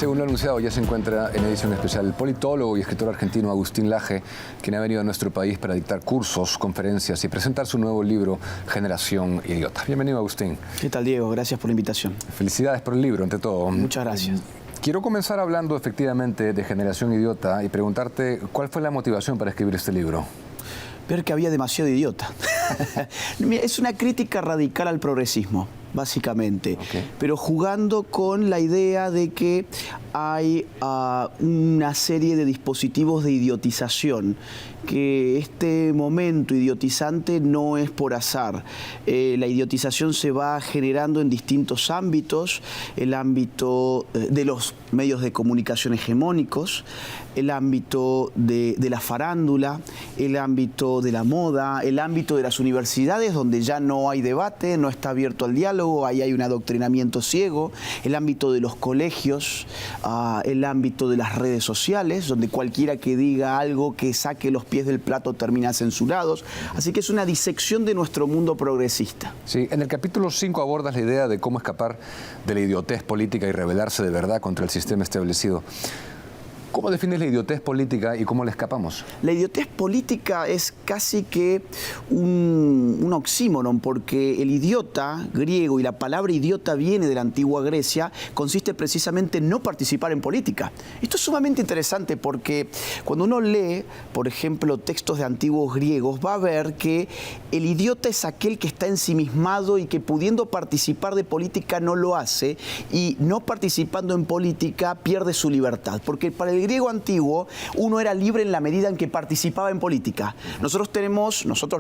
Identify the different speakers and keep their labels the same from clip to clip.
Speaker 1: Según lo anunciado, ya se encuentra en edición especial el politólogo y escritor argentino Agustín Laje, quien ha venido a nuestro país para dictar cursos, conferencias y presentar su nuevo libro, Generación Idiota. Bienvenido, Agustín.
Speaker 2: ¿Qué tal, Diego? Gracias por la invitación.
Speaker 1: Felicidades por el libro, ante todo.
Speaker 2: Muchas gracias.
Speaker 1: Quiero comenzar hablando efectivamente de Generación Idiota y preguntarte cuál fue la motivación para escribir este libro.
Speaker 2: Ver que había demasiado idiota. Es una crítica radical al progresismo, básicamente, pero jugando con la idea de que hay una serie de dispositivos de idiotización, que este momento idiotizante no es por azar. La idiotización se va generando en distintos ámbitos, el ámbito de los medios de comunicación hegemónicos, el ámbito de la farándula, el ámbito de la moda, el ámbito de las universidades, donde ya no hay debate, no está abierto al diálogo, ahí hay un adoctrinamiento ciego, el ámbito de los colegios, el ámbito de las redes sociales, donde cualquiera que diga algo que saque los pies del plato termina censurados. Así que es una disección de nuestro mundo progresista.
Speaker 1: Sí, en el capítulo 5 abordas la idea de cómo escapar de la idiotez política y rebelarse de verdad contra el sistema establecido. ¿Cómo defines la idiotez política y cómo le escapamos?
Speaker 2: La idiotez política es casi que un oxímoron, porque el idiota griego, y la palabra idiota viene de la antigua Grecia, consiste precisamente en no participar en política. Esto es sumamente interesante porque cuando uno lee, por ejemplo, textos de antiguos griegos, va a ver que el idiota es aquel que está ensimismado y que pudiendo participar de política no lo hace, y no participando en política pierde su libertad, porque para el griego antiguo, uno era libre en la medida en que participaba en política. Nosotros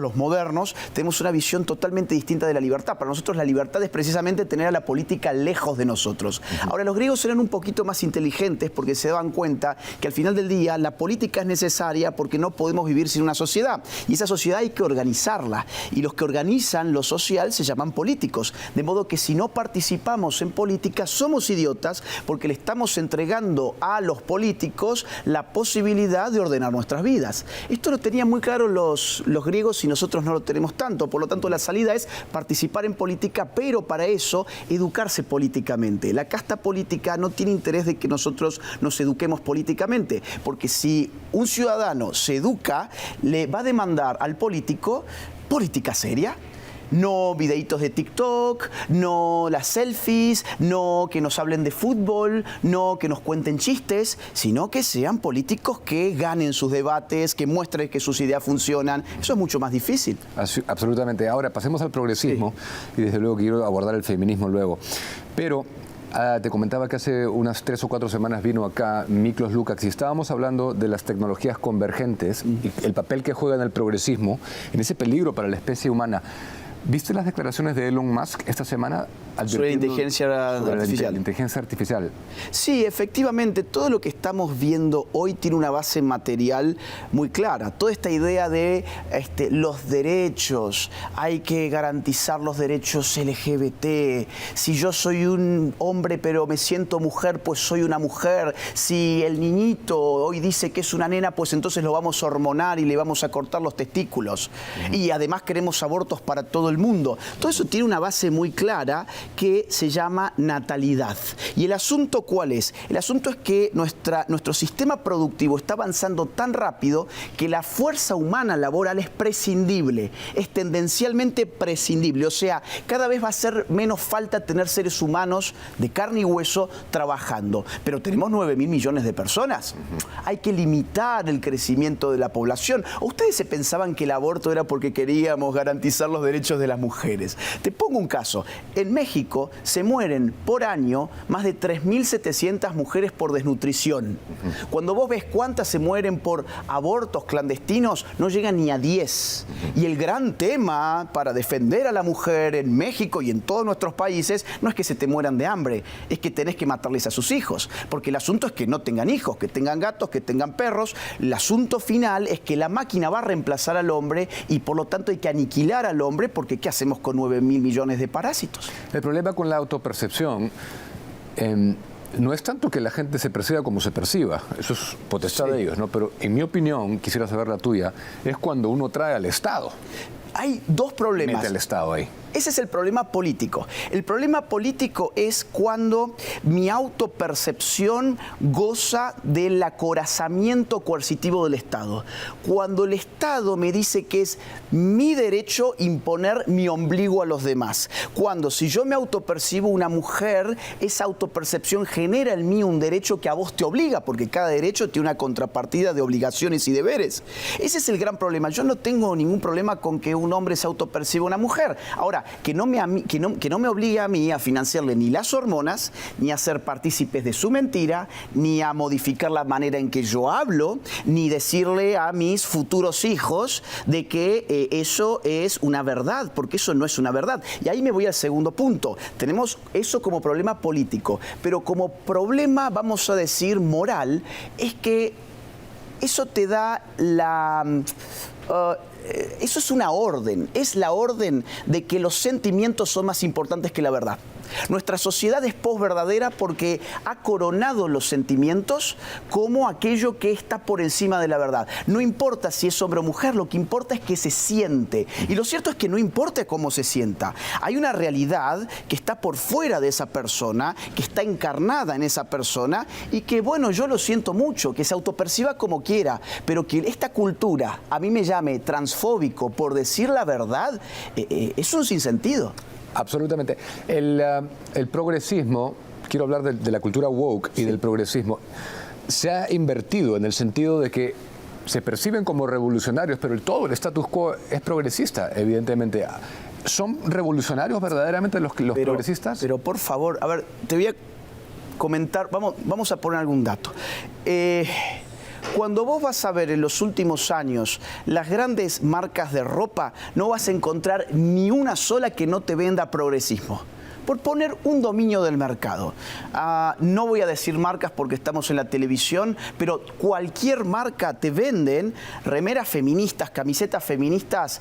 Speaker 2: los modernos, tenemos una visión totalmente distinta de la libertad. Para nosotros la libertad es precisamente tener a la política lejos de nosotros. Ahora, los griegos eran un poquito más inteligentes porque se daban cuenta que al final del día la política es necesaria porque no podemos vivir sin una sociedad. Y esa sociedad hay que organizarla. Y los que organizan lo social se llaman políticos. De modo que si no participamos en política, somos idiotas porque le estamos entregando a los políticos la posibilidad de ordenar nuestras vidas. Esto lo tenían muy claro los griegos y nosotros no lo tenemos tanto. Por lo tanto, la salida es participar en política, pero para eso educarse políticamente. La casta política no tiene interés de que nosotros nos eduquemos políticamente, porque si un ciudadano se educa, le va a demandar al político política seria. No videitos de TikTok, no las selfies, no que nos hablen de fútbol, no que nos cuenten chistes, sino que sean políticos que ganen sus debates, que muestren que sus ideas funcionan. Eso es mucho más difícil.
Speaker 1: Absolutamente. Ahora, pasemos al progresismo, y desde luego quiero abordar el feminismo luego. Pero te comentaba que hace unas 3 o 4 semanas vino acá Miklos Lukács y estábamos hablando de las tecnologías convergentes y el papel que juegan el progresismo en ese peligro para la especie humana. ¿Viste las declaraciones de Elon Musk esta semana?
Speaker 2: Sobre la inteligencia artificial. Sí, efectivamente, todo lo que estamos viendo hoy tiene una base material muy clara. Toda esta idea de los derechos, hay que garantizar los derechos LGBT. Si yo soy un hombre pero me siento mujer, pues soy una mujer. Si el niñito hoy dice que es una nena, pues entonces lo vamos a hormonar y le vamos a cortar los testículos. Y además queremos abortos para todo el mundo. Todo eso tiene una base muy clara que se llama natalidad. ¿Y el asunto cuál es? El asunto es que nuestro sistema productivo está avanzando tan rápido que la fuerza humana laboral es prescindible, es tendencialmente prescindible. O sea, cada vez va a ser menos falta tener seres humanos de carne y hueso trabajando. Pero tenemos 9.000 millones de personas. Hay que limitar el crecimiento de la población. ¿O ustedes se pensaban que el aborto era porque queríamos garantizar los derechos de las mujeres? Te pongo un caso. En México se mueren por año más de 3.700 mujeres por desnutrición. Cuando vos ves cuántas se mueren por abortos clandestinos, no llegan ni a 10. Y el gran tema para defender a la mujer en México y en todos nuestros países no es que se te mueran de hambre, es que tenés que matarles a sus hijos. Porque el asunto es que no tengan hijos, que tengan gatos, que tengan perros. El asunto final es que la máquina va a reemplazar al hombre y por lo tanto hay que aniquilar al hombre, porque ¿qué hacemos con 9.000 millones de parásitos?
Speaker 1: El problema con la autopercepción no es tanto que la gente se perciba como se perciba, eso es potestad de ellos, ¿no? Pero en mi opinión, quisiera saber la tuya, es cuando uno trae al Estado.
Speaker 2: Hay dos problemas.
Speaker 1: Mete al Estado ahí.
Speaker 2: Ese es el problema político. El problema político es cuando mi autopercepción goza del acorazamiento coercitivo del Estado. Cuando el Estado me dice que es mi derecho imponer mi ombligo a los demás. Cuando, si yo me autopercibo una mujer, esa autopercepción genera en mí un derecho que a vos te obliga, porque cada derecho tiene una contrapartida de obligaciones y deberes. Ese es el gran problema. Yo no tengo ningún problema con que un hombre se autoperciba una mujer. Ahora, que no me obligue a mí a financiarle ni las hormonas, ni a ser partícipes de su mentira, ni a modificar la manera en que yo hablo, ni decirle a mis futuros hijos de que eso es una verdad, porque eso no es una verdad. Y ahí me voy al segundo punto. Tenemos eso como problema político, pero como problema, vamos a decir, moral, es que eso te da la... eso es una orden, es la orden de que los sentimientos son más importantes que la verdad. Nuestra sociedad es posverdadera porque ha coronado los sentimientos como aquello que está por encima de la verdad. No importa si es hombre o mujer, lo que importa es que se siente. Y lo cierto es que no importa cómo se sienta. Hay una realidad que está por fuera de esa persona, que está encarnada en esa persona y que, bueno, yo lo siento mucho, que se autoperciba como quiera, pero que esta cultura a mí me llame transfóbico por decir la verdad, es un sinsentido.
Speaker 1: Absolutamente. El progresismo, quiero hablar de la cultura woke y del progresismo, se ha invertido en el sentido de que se perciben como revolucionarios, pero todo el status quo es progresista, evidentemente. ¿Son revolucionarios verdaderamente los progresistas?
Speaker 2: Pero por favor, a ver, te voy a comentar, vamos a poner algún dato. Cuando vos vas a ver en los últimos años las grandes marcas de ropa, no vas a encontrar ni una sola que no te venda progresismo. Por poner un dominio del mercado. No voy a decir marcas porque estamos en la televisión, pero cualquier marca te venden remeras feministas, camisetas feministas.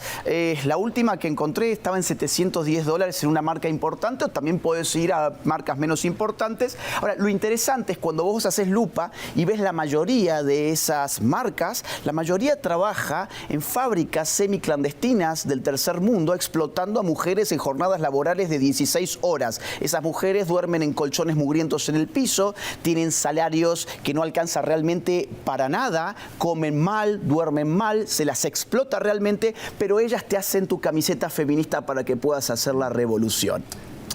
Speaker 2: La última que encontré estaba en $710 en una marca importante, o también puedes ir a marcas menos importantes. Ahora, lo interesante es cuando vos haces lupa y ves la mayoría de esas marcas, la mayoría trabaja en fábricas semiclandestinas del tercer mundo, explotando a mujeres en jornadas laborales de 16 horas. Esas mujeres duermen en colchones mugrientos en el piso, tienen salarios que no alcanzan realmente para nada, comen mal, duermen mal, se las explota realmente, pero ellas te hacen tu camiseta feminista para que puedas hacer la revolución.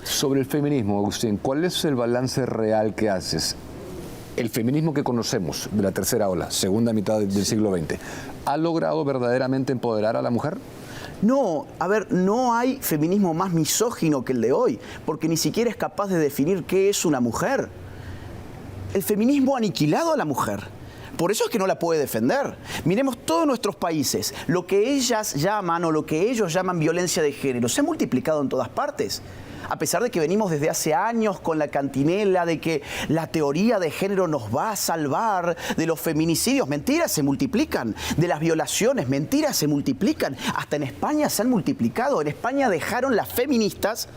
Speaker 1: Sobre el feminismo, Agustín, ¿cuál es el balance real que haces? El feminismo que conocemos de la tercera ola, segunda mitad del siglo XX, ¿ha logrado verdaderamente empoderar a la mujer?
Speaker 2: No, a ver, no hay feminismo más misógino que el de hoy, porque ni siquiera es capaz de definir qué es una mujer. El feminismo ha aniquilado a la mujer. Por eso es que no la puede defender. Miremos todos nuestros países. Lo que ellas llaman o lo que ellos llaman violencia de género se ha multiplicado en todas partes. A pesar de que venimos desde hace años con la cantinela de que la teoría de género nos va a salvar de los feminicidios, mentiras, se multiplican. De las violaciones, mentiras, se multiplican. Hasta en España se han multiplicado. En España dejaron las feministas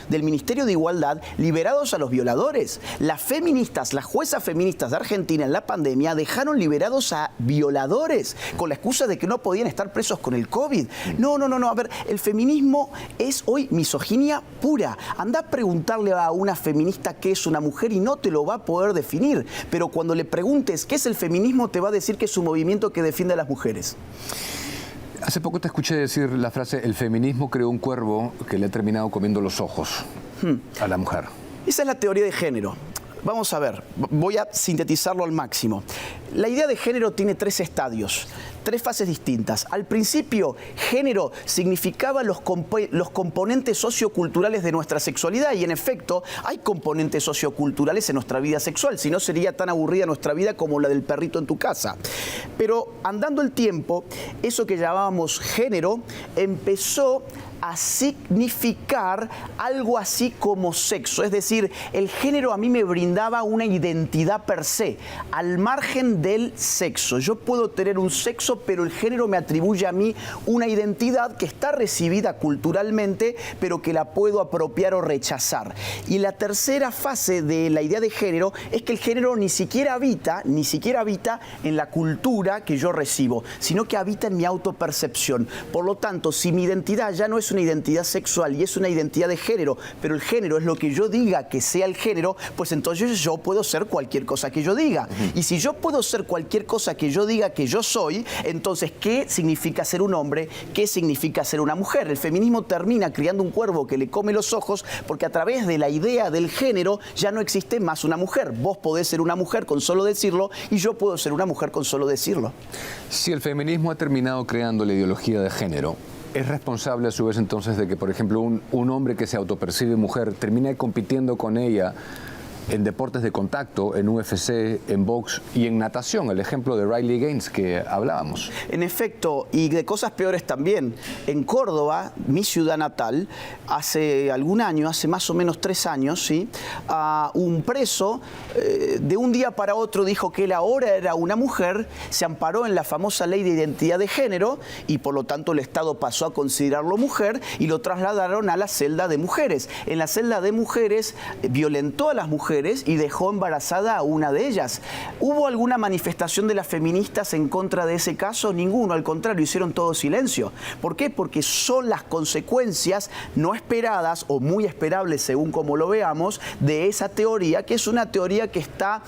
Speaker 2: del Ministerio de Igualdad liberados a los violadores. Las feministas, las juezas feministas de Argentina en la pandemia dejaron liberados a violadores con la excusa de que no podían estar presos con el COVID. No. A ver, el feminismo es hoy misoginia pura. Anda a preguntarle a una feminista qué es una mujer y no te lo va a poder definir. Pero cuando le preguntes qué es el feminismo, te va a decir que es un movimiento que defiende a las mujeres.
Speaker 1: Hace poco te escuché decir la frase, el feminismo creó un cuervo que le ha terminado comiendo los ojos a la mujer.
Speaker 2: Esa es la teoría de género. Vamos a ver, voy a sintetizarlo al máximo. La idea de género tiene 3 estadios, 3 fases distintas. Al principio, género significaba los componentes socioculturales de nuestra sexualidad y en efecto hay componentes socioculturales en nuestra vida sexual, si no sería tan aburrida nuestra vida como la del perrito en tu casa. Pero andando el tiempo, eso que llamábamos género empezó a significar algo así como sexo. Es decir, el género a mí me brindaba una identidad per se, al margen del sexo. Yo puedo tener un sexo, pero el género me atribuye a mí una identidad que está recibida culturalmente, pero que la puedo apropiar o rechazar. Y la tercera fase de la idea de género es que el género ni siquiera habita en la cultura que yo recibo, sino que habita en mi autopercepción. Por lo tanto, si mi identidad ya no es una identidad sexual y es una identidad de género, pero el género es lo que yo diga que sea el género, pues entonces yo puedo ser cualquier cosa que yo diga. Y si yo puedo ser cualquier cosa que yo diga que yo soy, entonces, ¿qué significa ser un hombre? ¿Qué significa ser una mujer? El feminismo termina criando un cuervo que le come los ojos porque a través de la idea del género ya no existe más una mujer. Vos podés ser una mujer con solo decirlo y yo puedo ser una mujer con solo decirlo.
Speaker 1: Si el feminismo ha terminado creando la ideología de género, ¿es responsable a su vez entonces de que, por ejemplo, un hombre que se autopercibe mujer termine compitiendo con ella en deportes de contacto, en UFC, en box y en natación? El ejemplo de Riley Gaines que hablábamos.
Speaker 2: En efecto, y de cosas peores también. En Córdoba, mi ciudad natal, hace algún año, hace más o menos 3 años, ¿sí? Un preso de un día para otro dijo que él ahora era una mujer, se amparó en la famosa ley de identidad de género y por lo tanto el Estado pasó a considerarlo mujer y lo trasladaron a la celda de mujeres. En la celda de mujeres violentó a las mujeres y dejó embarazada a una de ellas. ¿Hubo alguna manifestación de las feministas en contra de ese caso? Ninguno, al contrario, hicieron todo silencio. ¿Por qué? Porque son las consecuencias no esperadas o muy esperables, según como lo veamos, de esa teoría, que es una teoría que está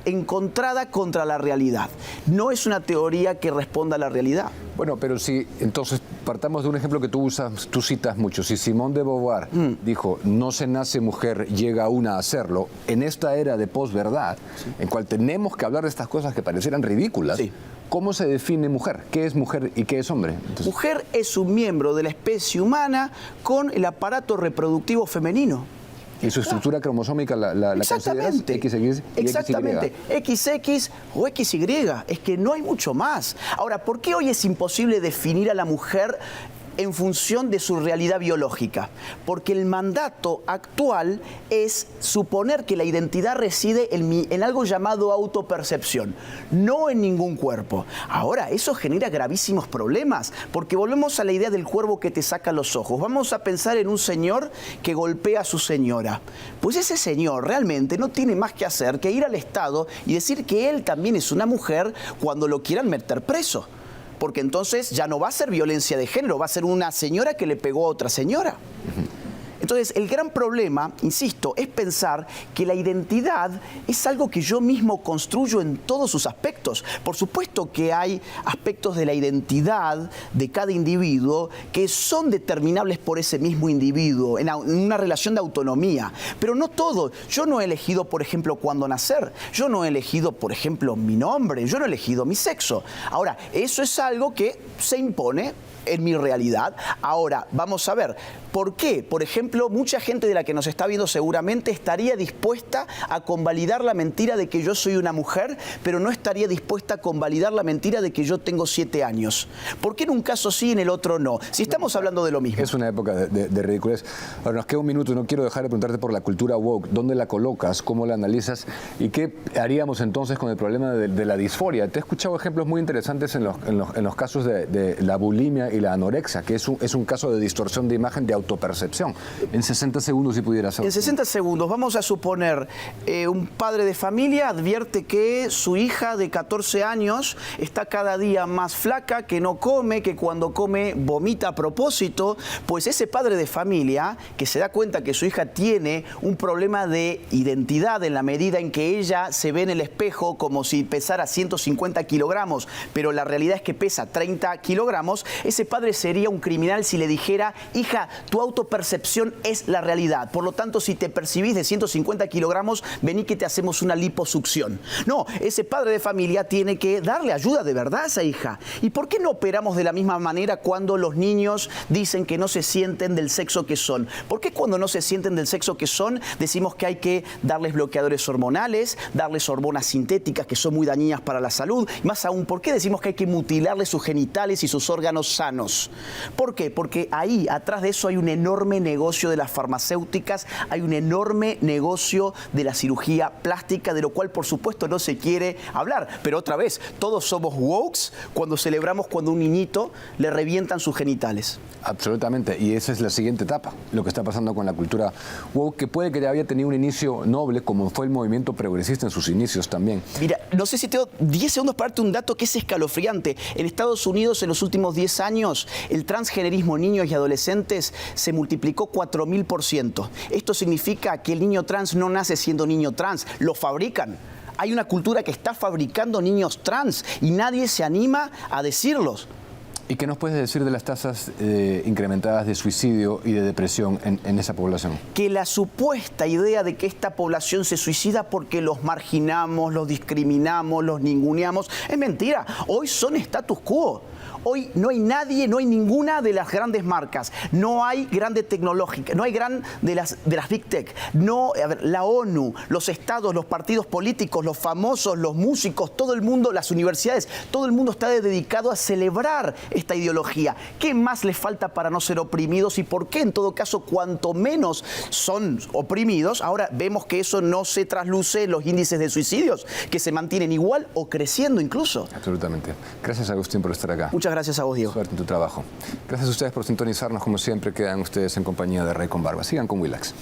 Speaker 2: encontrada contra la realidad. No es una teoría que responda a la realidad.
Speaker 1: Bueno, pero si entonces partamos de un ejemplo que tú citas mucho. Si Simone de Beauvoir dijo, no se nace mujer, llega una a hacerlo, en esta era de posverdad, en cual tenemos que hablar de estas cosas que parecieran ridículas, ¿cómo se define mujer? ¿Qué es mujer y qué es hombre? Entonces,
Speaker 2: mujer es un miembro de la especie humana con el aparato reproductivo femenino.
Speaker 1: ¿Y su estructura cromosómica la consideras XX y
Speaker 2: exactamente, XX o XY? Es que no hay mucho más. Ahora, ¿por qué hoy es imposible definir a la mujer en función de su realidad biológica? Porque el mandato actual es suponer que la identidad reside en algo llamado autopercepción, no en ningún cuerpo. Ahora, eso genera gravísimos problemas, porque volvemos a la idea del cuervo que te saca los ojos. Vamos a pensar en un señor que golpea a su señora. Pues ese señor realmente no tiene más que hacer que ir al Estado y decir que él también es una mujer cuando lo quieran meter preso. Porque entonces ya no va a ser violencia de género, va a ser una señora que le pegó a otra señora. Entonces, el gran problema, insisto, es pensar que la identidad es algo que yo mismo construyo en todos sus aspectos. Por supuesto que hay aspectos de la identidad de cada individuo que son determinables por ese mismo individuo, en una relación de autonomía. Pero no todo. Yo no he elegido, por ejemplo, cuándo nacer. Yo no he elegido, por ejemplo, mi nombre. Yo no he elegido mi sexo. Ahora, eso es algo que se impone en mi realidad. Ahora, vamos a ver, ¿por qué? Por ejemplo, mucha gente de la que nos está viendo seguramente estaría dispuesta a convalidar la mentira de que yo soy una mujer, pero no estaría dispuesta a convalidar la mentira de que yo tengo 7 años. ¿Por qué en un caso sí y en el otro no? Si estamos hablando de lo mismo.
Speaker 1: Es una época de ridiculez. Ahora, nos queda un minuto y no quiero dejar de preguntarte por la cultura woke. ¿Dónde la colocas? ¿Cómo la analizas? ¿Y qué haríamos entonces con el problema de la disforia? Te he escuchado ejemplos muy interesantes en los casos de la bulimia y la anorexia, que es un caso de distorsión de imagen de autopercepción. En 60 segundos, si pudieras hacer.
Speaker 2: En 60 segundos, vamos a suponer, un padre de familia advierte que su hija de 14 años está cada día más flaca, que no come, que cuando come vomita a propósito. Pues ese padre de familia, que se da cuenta que su hija tiene un problema de identidad en la medida en que ella se ve en el espejo como si pesara 150 kilogramos, pero la realidad es que pesa 30 kilogramos, ese padre sería un criminal si le dijera, hija, tu autopercepción es la realidad. Por lo tanto, si te percibís de 150 kilogramos, vení que te hacemos una liposucción. No, ese padre de familia tiene que darle ayuda de verdad a esa hija. ¿Y por qué no operamos de la misma manera cuando los niños dicen que no se sienten del sexo que son? ¿Por qué cuando no se sienten del sexo que son decimos que hay que darles bloqueadores hormonales, darles hormonas sintéticas que son muy dañinas para la salud? Más aún, ¿por qué decimos que hay que mutilarles sus genitales y sus órganos sanos? ¿Por qué? Porque ahí, atrás de eso, hay un enorme negocio negocio de las farmacéuticas, hay un enorme negocio de la cirugía plástica, de lo cual por supuesto no se quiere hablar. Pero otra vez, todos somos wokes cuando celebramos cuando a un niñito le revientan sus genitales.
Speaker 1: Absolutamente, y esa es la siguiente etapa, lo que está pasando con la cultura woke, que puede que haya tenido un inicio noble, como fue el movimiento progresista en sus inicios también.
Speaker 2: Mira, no sé si tengo 10 segundos para darte un dato que es escalofriante. En Estados Unidos, en los últimos 10 años, el transgenerismo en niños y adolescentes se multiplicó 4000%. Esto significa que el niño trans no nace siendo niño trans, lo fabrican. Hay una cultura que está fabricando niños trans y nadie se anima a decirlos.
Speaker 1: ¿Y qué nos puedes decir de las tasas incrementadas de suicidio y de depresión en esa población?
Speaker 2: Que la supuesta idea de que esta población se suicida porque los marginamos, los discriminamos, los ninguneamos, es mentira. Hoy son status quo. Hoy no hay nadie, no hay ninguna de las grandes marcas, no hay grande tecnológica, no hay gran de las Big Tech, no, a ver, la ONU, los estados, los partidos políticos, los famosos, los músicos, todo el mundo, las universidades, todo el mundo está dedicado a celebrar esta ideología. ¿Qué más les falta para no ser oprimidos y por qué en todo caso cuanto menos son oprimidos, ahora vemos que eso no se trasluce en los índices de suicidios, que se mantienen igual o creciendo incluso?
Speaker 1: Absolutamente. Gracias, Agustín, por estar acá.
Speaker 2: Muchas gracias a vos, Diego.
Speaker 1: Suerte en tu trabajo. Gracias a ustedes por sintonizarnos. Como siempre, quedan ustedes en compañía de Rey con Barba. Sigan con Willax.